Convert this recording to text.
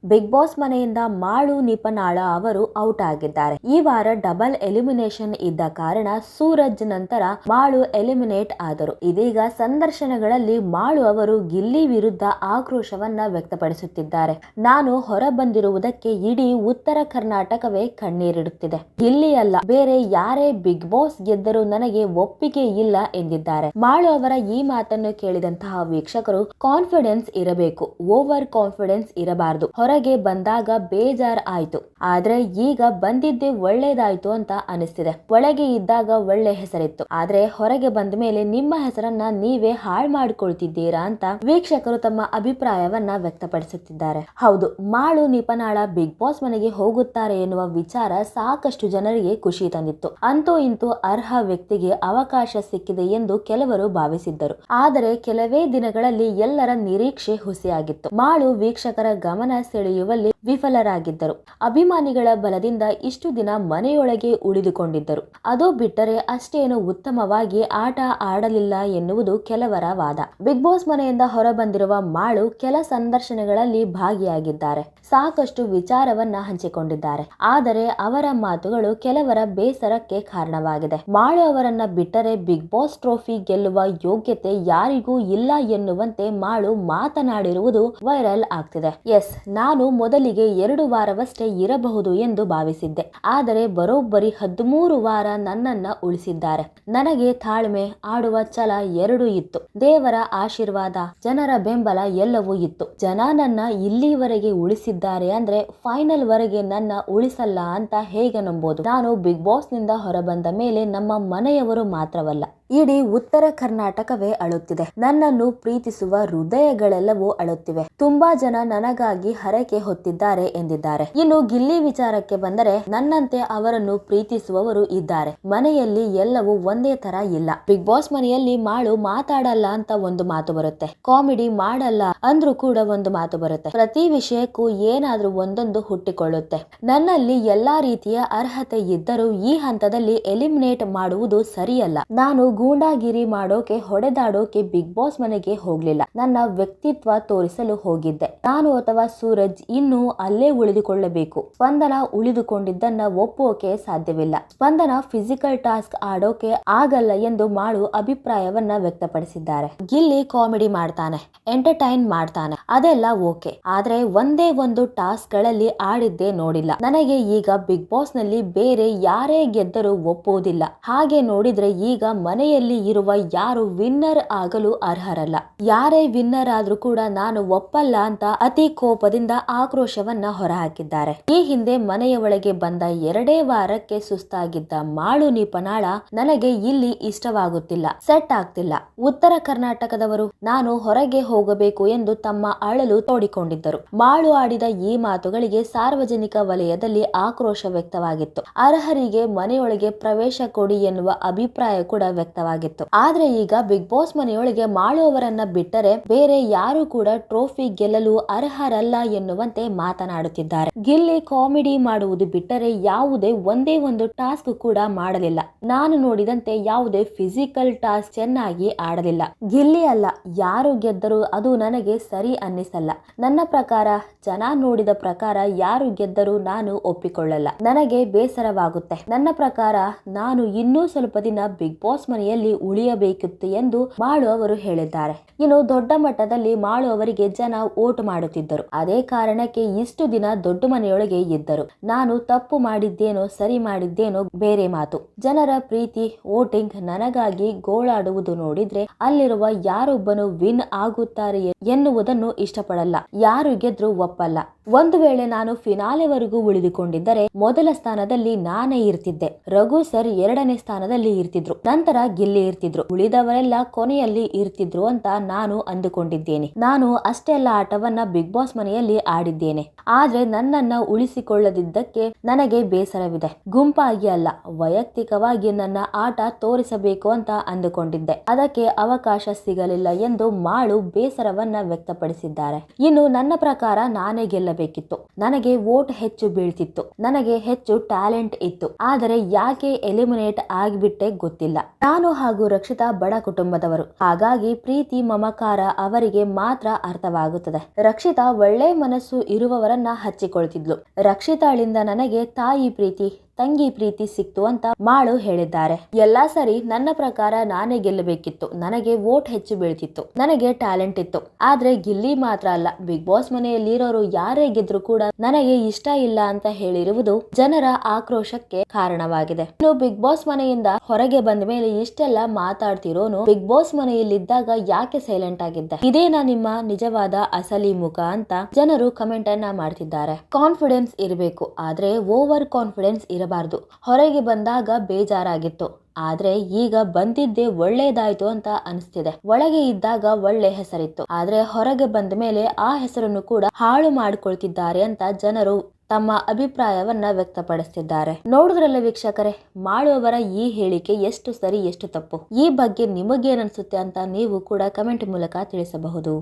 Big boss ಮನೆಯಿಂದ ಮಾಳು ನಿಪನಾಳ ಅವರು out ಆಗಿದ್ದಾರೆ. ಈ ವಾರ ಡಬಲ್ ಎಲಿಮಿನೇಷನ್ ಇದ್ದ ಕಾರಣ ಸೂರಜ್ ನಂತರ ಮಾಳು ಎಲಿಮಿನೇಟ್ ಆದರು. ಇದೀಗ ಸಂದರ್ಶನಗಳಲ್ಲಿ ಮಾಳು ಅವರು ಗಿಲ್ಲಿ ವಿರುದ್ಧ ಆಕ್ರೋಶವನ್ನ ವ್ಯಕ್ತಪಡಿಸುತ್ತಿದ್ದಾರೆ. ನಾನು ಹೊರ ಬಂದಿರುವುದಕ್ಕೆ ಇಡೀ ಉತ್ತರ ಕರ್ನಾಟಕವೇ ಕಣ್ಣೀರಿಡುತ್ತಿದೆ. ಗಿಲ್ಲಿ ಅಲ್ಲ, ಬೇರೆ ಯಾರೇ ಬಿಗ್ ಬಾಸ್ ಗೆದ್ದರೂ ನನಗೆ ಒಪ್ಪಿಗೆ ಇಲ್ಲ ಎಂದಿದ್ದಾರೆ. ಮಾಳು ಅವರ ಈ ಮಾತನ್ನು ಕೇಳಿದಂತಹ ವೀಕ್ಷಕರು, ಕಾನ್ಫಿಡೆನ್ಸ್ ಇರಬೇಕು, ಓವರ್ ಕಾನ್ಫಿಡೆನ್ಸ್ ಇರಬಾರದು. ಹೊರಗೆ ಬಂದಾಗ ಬೇಜಾರ್ ಆಯ್ತು, ಆದ್ರೆ ಈಗ ಬಂದಿದ್ದೆ ಒಳ್ಳೇದಾಯ್ತು ಅಂತ ಅನಿಸ್ತಿದೆ. ಒಳಗೆ ಇದ್ದಾಗ ಒಳ್ಳೆ ಹೆಸರಿತ್ತು, ಆದ್ರೆ ಹೊರಗೆ ಬಂದ ಮೇಲೆ ನಿಮ್ಮ ಹೆಸರನ್ನ ನೀವೇ ಹಾಳು ಮಾಡಿಕೊಳ್ತಿದ್ದೀರಾ ಅಂತ ವೀಕ್ಷಕರು ತಮ್ಮ ಅಭಿಪ್ರಾಯವನ್ನ ವ್ಯಕ್ತಪಡಿಸುತ್ತಿದ್ದಾರೆ. ಹೌದು, ಮಾಳು ನಿಪನಾಳ ಬಿಗ್ ಬಾಸ್ ಮನೆಗೆ ಹೋಗುತ್ತಾರೆ ಎನ್ನುವ ವಿಚಾರ ಸಾಕಷ್ಟು ಜನರಿಗೆ ಖುಷಿ ತಂದಿತ್ತು. ಅಂತೂ ಇಂತೂ ಅರ್ಹ ವ್ಯಕ್ತಿಗೆ ಅವಕಾಶ ಸಿಕ್ಕಿದೆ ಎಂದು ಕೆಲವರು ಭಾವಿಸಿದ್ದರು. ಆದರೆ ಕೆಲವೇ ದಿನಗಳಲ್ಲಿ ಎಲ್ಲರ ನಿರೀಕ್ಷೆ ಹುಸಿಯಾಗಿತ್ತು. ಮಾಳು ವೀಕ್ಷಕರ ಗಮನ ಸೆಳೆಯುವಲ್ಲಿ ವಿಫಲರಾಗಿದ್ದರು. ಅಭಿಮಾನಿಗಳ ಬಲದಿಂದ ಇಷ್ಟು ದಿನ ಮನೆಯೊಳಗೆ ಉಳಿದುಕೊಂಡಿದ್ದರು. ಅದು ಬಿಟ್ಟರೆ ಅಷ್ಟೇನು ಉತ್ತಮವಾಗಿ ಆಟ ಆಡಲಿಲ್ಲ ಎನ್ನುವುದು ಕೆಲವರ ವಾದ. ಬಿಗ್ ಬಾಸ್ ಮನೆಯಿಂದ ಹೊರಬಂದಿರುವ ಮಾಳು ಕೆಲ ಸಂದರ್ಶನಗಳಲ್ಲಿ ಭಾಗಿಯಾಗಿದ್ದಾರೆ. ಸಾಕಷ್ಟು ವಿಚಾರವನ್ನ ಹಂಚಿಕೊಂಡಿದ್ದಾರೆ. ಆದರೆ ಅವರ ಮಾತುಗಳು ಕೆಲವರ ಬೇಸರಕ್ಕೆ ಕಾರಣವಾಗಿದೆ. ಮಾಳು ಅವರನ್ನ ಬಿಟ್ಟರೆ ಬಿಗ್ ಬಾಸ್ ಟ್ರೋಫಿ ಗೆಲ್ಲುವ ಯೋಗ್ಯತೆ ಯಾರಿಗೂ ಇಲ್ಲ ಎನ್ನುವಂತೆ ಮಾಳು ಮಾತನಾಡಿರುವುದು ವೈರಲ್ ಆಗ್ತಿದೆ. ಎಸ್, ನಾನು ಮೊದಲಿಗೆ 2 ವಾರವಷ್ಟೇ ಇರಬಹುದು ಎಂದು ಭಾವಿಸಿದ್ದೆ, ಆದರೆ ಬರೋಬ್ಬರಿ 13 ವಾರ ನನ್ನನ್ನ ಉಳಿಸಿದ್ದಾರೆ. ನನಗೆ ತಾಳ್ಮೆ, ಆಡುವ ಛಲ ಎರಡೂ ಇತ್ತು. ದೇವರ ಆಶೀರ್ವಾದ, ಜನರ ಬೆಂಬಲ ಎಲ್ಲವೂ ಇತ್ತು. ಜನ ನನ್ನ ಇಲ್ಲಿವರೆಗೆ ಉಳಿಸಿದ್ದಾರೆ ಅಂದ್ರೆ ಫೈನಲ್ ವರೆಗೆ ನನ್ನ ಉಳಿಸಲ್ಲ ಅಂತ ಹೇಗೆ ನಂಬೋದು? ನಾನು ಬಿಗ್ ಬಾಸ್ ನಿಂದ ಹೊರಬಂದ ಮೇಲೆ ನಮ್ಮ ಮನೆಯವರು ಮಾತ್ರವಲ್ಲ, ಇಡೀ ಉತ್ತರ ಕರ್ನಾಟಕವೇ ಅಳುತ್ತಿದೆ. ನನ್ನನ್ನು ಪ್ರೀತಿಸುವ ಹೃದಯಗಳೆಲ್ಲವೂ ಅಳುತ್ತಿವೆ. ತುಂಬಾ ಜನ ನನಗಾಗಿ ಹರಕೆ ಹೊತ್ತಿದ್ದಾರೆ ಎಂದಿದ್ದಾರೆ. ಇನ್ನು ಗಿಲ್ಲಿ ವಿಚಾರಕ್ಕೆ ಬಂದರೆ, ನನ್ನಂತೆ ಅವರನ್ನು ಪ್ರೀತಿಸುವವರು ಇದ್ದಾರೆ. ಮನೆಯಲ್ಲಿ ಎಲ್ಲವೂ ಒಂದೇ ತರ ಇಲ್ಲ. ಬಿಗ್ ಬಾಸ್ ಮನೆಯಲ್ಲಿ ಮಾಳು ಮಾತಾಡಲ್ಲ ಅಂತ ಒಂದು ಮಾತು ಬರುತ್ತೆ, ಕಾಮಿಡಿ ಮಾಡಲ್ಲ ಅಂದ್ರೂ ಕೂಡ ಒಂದು ಮಾತು ಬರುತ್ತೆ. ಪ್ರತಿ ವಿಷಯಕ್ಕೂ ಏನಾದ್ರೂ ಒಂದೊಂದು ಹುಟ್ಟಿಕೊಳ್ಳುತ್ತೆ. ನನ್ನಲ್ಲಿ ಎಲ್ಲಾ ರೀತಿಯ ಅರ್ಹತೆ ಇದ್ದರೂ ಈ ಹಂತದಲ್ಲಿ ಎಲಿಮಿನೇಟ್ ಮಾಡುವುದು ಸರಿಯಲ್ಲ. ನಾನು ಗೂಂಡಾಗಿರಿ ಮಾಡೋಕೆ, ಹೊಡೆದಾಡೋಕೆ ಬಿಗ್ ಬಾಸ್ ಮನೆಗೆ ಹೋಗ್ಲಿಲ್ಲ. ನನ್ನ ವ್ಯಕ್ತಿತ್ವ ತೋರಿಸಲು ಹೋಗಿದ್ದೆ. ನಾನು ಅಥವಾ ಸೂರಜ್ ಇನ್ನೂ ಅಲ್ಲೇ ಉಳಿದುಕೊಳ್ಳಬೇಕು. ಸ್ಪಂದನ ಉಳಿದುಕೊಂಡಿದ್ದನ್ನ ಒಪ್ಪೋಕೆ ಸಾಧ್ಯವಿಲ್ಲ. ಸ್ಪಂದನ ಫಿಸಿಕಲ್ ಟಾಸ್ಕ್ ಆಡೋಕೆ ಆಗಲ್ಲ ಎಂದು ಮಾಳು ಅಭಿಪ್ರಾಯವನ್ನ ವ್ಯಕ್ತಪಡಿಸಿದ್ದಾರೆ. ಗಿಲ್ಲಿ ಕಾಮಿಡಿ ಮಾಡ್ತಾನೆ, ಎಂಟರ್ಟೈನ್ ಮಾಡ್ತಾನೆ, ಅದೆಲ್ಲ ಓಕೆ. ಆದ್ರೆ ಒಂದೇ ಒಂದು ಟಾಸ್ಕ್ ಗಳಲ್ಲಿ ಆಡಿದ್ದೇ ನೋಡಿಲ್ಲ. ನನಗೆ ಈಗ ಬಿಗ್ ಬಾಸ್ ನಲ್ಲಿ ಬೇರೆ ಯಾರೇ ಗೆದ್ದರೂ ಒಪ್ಪುವುದಿಲ್ಲ. ಹಾಗೆ ನೋಡಿದ್ರೆ ಈಗ ಮನೆಯಲ್ಲಿ ಇರುವ ಯಾರು ವಿನ್ನರ್ ಆಗಲು ಅರ್ಹರಲ್ಲ. ಯಾರೇ ವಿನ್ನರ್ ಆದ್ರೂ ಕೂಡ ನಾನು ಒಪ್ಪಲ್ಲ ಅಂತ ಅತಿ ಕೋಪದಿಂದ ಆಕ್ರೋಶವನ್ನ ಹೊರಹಾಕಿದ್ದಾರೆ. ಈ ಹಿಂದೆ ಮನೆಯ ಒಳಗೆ ಬಂದ 2 ವಾರಕ್ಕೆ ಸುಸ್ತಾಗಿದ್ದ ಮಾಳು ನಿಪನಾಳ, ನನಗೆ ಇಲ್ಲಿ ಇಷ್ಟವಾಗುತ್ತಿಲ್ಲ, ಸೆಟ್ ಆಗ್ತಿಲ್ಲ. ಉತ್ತರ ಕರ್ನಾಟಕದವರು ನಾನು ಹೊರಗೆ ಹೋಗಬೇಕು ಎಂದು ತಮ್ಮ ಅಳಲು ತೋಡಿಕೊಂಡಿದ್ದರು. ಮಾಳು ಆಡಿದ ಈ ಮಾತುಗಳಿಗೆ ಸಾರ್ವಜನಿಕ ವಲಯದಲ್ಲಿ ಆಕ್ರೋಶ ವ್ಯಕ್ತವಾಗಿತ್ತು. ಅರ್ಹರಿಗೆ ಮನೆಯೊಳಗೆ ಪ್ರವೇಶ ಕೊಡಿ ಎನ್ನುವ ಅಭಿಪ್ರಾಯ ಕೂಡ ವ್ಯಕ್ತವಾಗಿತ್ತು. ಆದ್ರೆ ಈಗ ಬಿಗ್ ಬಾಸ್ ಮನೆಯೊಳಗೆ ಮಾಳು ಅವರನ್ನ ಬಿಟ್ಟರೆ ಬೇರೆ ಯಾರು ಕೂಡ ಟ್ರೋಫಿ ಗೆಲ್ಲಲು ಅರ್ಹರಲ್ಲ ಎನ್ನುವಂತೆ ಮಾತನಾಡುತ್ತಿದ್ದಾರೆ. ಗಿಲ್ಲಿ ಕಾಮಿಡಿ ಮಾಡುವುದು ಬಿಟ್ಟರೆ ಯಾವುದೇ ಒಂದೇ ಒಂದು ಟಾಸ್ಕ್ ಕೂಡ ಮಾಡಲಿಲ್ಲ. ನಾನು ನೋಡಿದಂತೆ ಯಾವುದೇ ಫಿಸಿಕಲ್ ಟಾಸ್ಕ್ ಚೆನ್ನಾಗಿ ಆಡಲಿಲ್ಲ. ಗಿಲ್ಲಿ ಅಲ್ಲ, ಯಾರು ಗೆದ್ದರೂ ಅದು ನನಗೆ ಸರಿ ಅನ್ನಿಸಲ್ಲ. ನನ್ನ ಪ್ರಕಾರ, ಜನ ನೋಡಿದ ಪ್ರಕಾರ ಯಾರು ಗೆದ್ದರೂ ನಾನು ಒಪ್ಪಿಕೊಳ್ಳಲ್ಲ. ನನಗೆ ಬೇಸರವಾಗುತ್ತೆ. ನನ್ನ ಪ್ರಕಾರ ನಾನು ಇನ್ನೂ ಸ್ವಲ್ಪ ದಿನ ಬಿಗ್ ಬಾಸ್ ಮನೆಯಲ್ಲಿ ಉಳಿಯಬೇಕಿತ್ತು ಎಂದು ಮಾಳು ಅವರು ಹೇಳಿದ್ದಾರೆ. ಇನ್ನು ದೊಡ್ಡ ಮಟ್ಟದಲ್ಲಿ ಮಾಳು ಅವರಿಗೆ ಜನ ವೋಟ್ ಮಾಡುತ್ತಿದ್ದರು. ಅದೇ ಕಾರಣಕ್ಕೆ ಇಷ್ಟು ದಿನ ದೊಡ್ಡ ಮನೆಯೊಳಗೆ ಇದ್ದರು. ನಾನು ತಪ್ಪು ಮಾಡಿದ್ದೇನೋ ಸರಿ ಮಾಡಿದ್ದೇನೋ ಬೇರೆ ಮಾತು. ಜನರ ಪ್ರೀತಿ, ವೋಟಿಂಗ್ ನನಗಾಗಿ ಗೋಳಾಡುವುದು ನೋಡಿದ್ರೆ ಅಲ್ಲಿರುವ ಯಾರೊಬ್ಬನು ವಿನ್ ಆಗುತ್ತಾರೆ ಎನ್ನುವುದನ್ನು ಇಷ್ಟಪಡಲ್ಲ. ಯಾರು ಗೆದ್ರು ಒಪ್ಪಲ್ಲ. ಒಂದು ವೇಳೆ ನಾನು ಫಿನಾಲೆವರೆಗೂ ಉಳಿದುಕೊಂಡಿದ್ದರೆ ಮೊದಲ ಸ್ಥಾನದಲ್ಲಿ ನಾನೇ ಇರ್ತಿದ್ದೆ. ರಘು ಸರ್ 2ನೇ ಸ್ಥಾನದಲ್ಲಿ ಇರ್ತಿದ್ರು, ನಂತರ ಗಿಲ್ಲಿ ಇರ್ತಿದ್ರು, ಉಳಿದವರೆಲ್ಲ ಕೊನೆಯಲ್ಲಿ ಇರ್ತಿದ್ರು ಅಂತ ನಾನು ಅಂದುಕೊಂಡಿದ್ದೇನೆ. ನಾನು ಅಷ್ಟೆಲ್ಲ ಆಟವನ್ನ ಬಿಗ್ ಬಾಸ್ ಮನೆಯಲ್ಲಿ ಆಡಿದ್ದೇನೆ. ಆದ್ರೆ ನನ್ನನ್ನ ಉಳಿಸಿಕೊಳ್ಳದಿದ್ದಕ್ಕೆ ನನಗೆ ಬೇಸರವಿದೆ. ಗುಂಪಾಗಿ ಅಲ್ಲ, ವೈಯಕ್ತಿಕವಾಗಿ ನನ್ನ ಆಟ ತೋರಿಸಬೇಕು ಅಂತ ಅಂದುಕೊಂಡಿದ್ದೆ. ಅದಕ್ಕೆ ಅವಕಾಶ ಸಿಗಲಿಲ್ಲ ಎಂದು ಮಾಳು ಬೇಸರವನ್ನ ವ್ಯಕ್ತಪಡಿಸಿದ್ದಾರೆ. ಇನ್ನು ನನ್ನ ಪ್ರಕಾರ ನಾನೇ ಗೆಲ್ಲಬೇಕಿತ್ತು. ನನಗೆ ವೋಟ್ ಹೆಚ್ಚು ಬೀಳ್ತಿತ್ತು. ನನಗೆ ಹೆಚ್ಚು ಟ್ಯಾಲೆಂಟ್ ಇತ್ತು. ಆದರೆ ಯಾಕೆ ಎಲಿಮಿನೇಟ್ ಆಗಿಬಿಟ್ಟೆ ಗೊತ್ತಿಲ್ಲ. ನಾನು ಹಾಗೂ ರಕ್ಷಿತಾ ಬಡ ಕುಟುಂಬದವರು, ಹಾಗಾಗಿ ಪ್ರೀತಿ ಮಮಕಾರ ಅವರಿಗೆ ಮಾತ್ರ ಅರ್ಥವಾಗುತ್ತದೆ. ರಕ್ಷಿತಾ ಒಳ್ಳೆ ಮನಸ್ಸು ಇರುವವರ ಹೆಸರನ್ನ ಹಚ್ಚಿಕೊಳ್ತಿದ್ಲು. ರಕ್ಷಿತಾಳಿಂದ ನನಗೆ ತಾಯಿ ಪ್ರೀತಿ, ತಂಗಿ ಪ್ರೀತಿ ಸಿಕ್ತು ಅಂತ ಮಾಳು ಹೇಳಿದ್ದಾರೆ. ಎಲ್ಲಾ ಸರಿ, ನನ್ನ ಪ್ರಕಾರ ನಾನೇ ಗೆಲ್ಲಬೇಕಿತ್ತು. ನನಗೆ ವೋಟ್ ಹೆಚ್ಚು ಬೀಳ್ತಿತ್ತು, ನನಗೆ ಟ್ಯಾಲೆಂಟ್ ಇತ್ತು. ಆದ್ರೆ ಗಿಲ್ಲಿ ಮಾತ್ರ ಅಲ್ಲ, ಬಿಗ್ ಬಾಸ್ ಮನೆಯಲ್ಲಿರೋರು ಯಾರೇ ಗೆದ್ರು ಕೂಡ ನನಗೆ ಇಷ್ಟ ಇಲ್ಲ ಅಂತ ಹೇಳಿರುವುದು ಜನರ ಆಕ್ರೋಶಕ್ಕೆ ಕಾರಣವಾಗಿದೆ. ಇನ್ನು ಬಿಗ್ ಬಾಸ್ ಮನೆಯಿಂದ ಹೊರಗೆ ಬಂದ ಮೇಲೆ ಇಷ್ಟೆಲ್ಲ ಮಾತಾಡ್ತಿರೋನು ಬಿಗ್ ಬಾಸ್ ಮನೆಯಲ್ಲಿದ್ದಾಗ ಯಾಕೆ ಸೈಲೆಂಟ್ ಆಗಿದ್ದ? ಇದೇನಾ ನಿಮ್ಮ ನಿಜವಾದ ಅಸಲಿ ಮುಖ ಅಂತ ಜನರು ಕಮೆಂಟ್ ಅನ್ನ ಮಾಡ್ತಿದ್ದಾರೆ. ಕಾನ್ಫಿಡೆನ್ಸ್ ಇರಬೇಕು, ಆದ್ರೆ ಓವರ್ ಕಾನ್ಫಿಡೆನ್ಸ್ ಇರಬಾರ್ದು. ಹೊರಗೆ ಬಂದಾಗ ಬೇಜಾರಾಗಿತ್ತು, ಆದ್ರೆ ಈಗ ಬಂದಿದ್ದೆ ಒಳ್ಳೇದಾಯ್ತು ಅಂತ ಅನಿಸ್ತಿದೆ. ಒಳಗೆ ಇದ್ದಾಗ ಒಳ್ಳೆ ಹೆಸರಿತ್ತು, ಆದ್ರೆ ಹೊರಗೆ ಬಂದ ಮೇಲೆ ಆ ಹೆಸರನ್ನು ಕೂಡ ಹಾಳು ಮಾಡಿಕೊಳ್ತಿದ್ದಾರೆ ಅಂತ ಜನರು ತಮ್ಮ ಅಭಿಪ್ರಾಯವನ್ನ ವ್ಯಕ್ತಪಡಿಸುತ್ತಿದ್ದಾರೆ. ನೋಡಿದ್ರಲ್ಲ ವೀಕ್ಷಕರೇ, ಮಾಳು ಅವರ ಈ ಹೇಳಿಕೆ ಎಷ್ಟು ಸರಿ ಎಷ್ಟು ತಪ್ಪು, ಈ ಬಗ್ಗೆ ನಿಮಗೇನನ್ಸುತ್ತೆ ಅಂತ ನೀವು ಕೂಡ ಕಮೆಂಟ್ ಮೂಲಕ ತಿಳಿಸಬಹುದು.